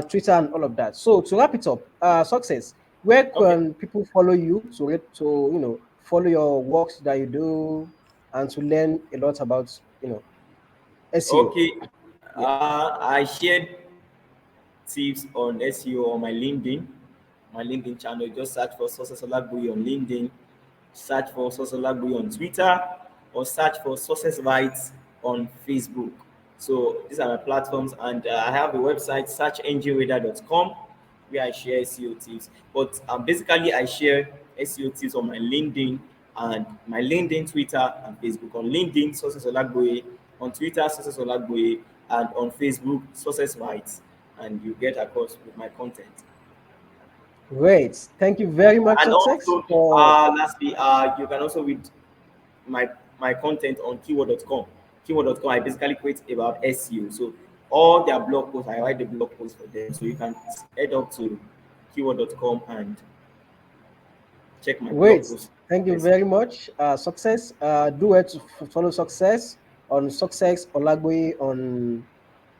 Twitter, and all of that. So to wrap it up, Success. Where
Okay.
can people follow you to follow your works that you do and to learn a lot about SEO?
Okay.
Yeah.
I shared tips on SEO on my LinkedIn channel. Just search for Success Olagboye on LinkedIn, search for Success Olagboye on Twitter, or search for Success Rights on Facebook. So these are my platforms, and I have a website, searchengineradar.com, where I share SEO tips. But basically, I share SEO tips on my LinkedIn and my LinkedIn, Twitter, and Facebook. On LinkedIn, Success Olagboye. On Twitter, Success Olagboye, and on Facebook, Success Rights, and you get across with my content.
Great. Thank you very much,
And
Success,
also,
for
lastly, you can also read my content on keyword.com. Keyword.com, I basically create about SEO. So all their blog posts, I write the blog posts for them. So you can head up to keyword.com and check my blog
Great.
posts.
Thank you
SEO.
very much. Success. Do it to follow Success on Success Olagboye on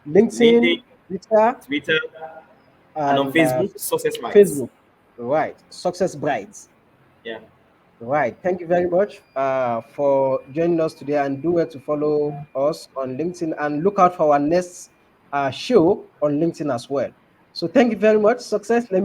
LinkedIn,
LinkedIn,
Twitter,
Twitter, and on
and
Facebook, Success Rights.
Facebook. Right. Success Bright.
Yeah.
Right. Thank you very much for joining us today, and do it to follow us on LinkedIn and look out for our next show on LinkedIn as well. So thank you very much. Success. Let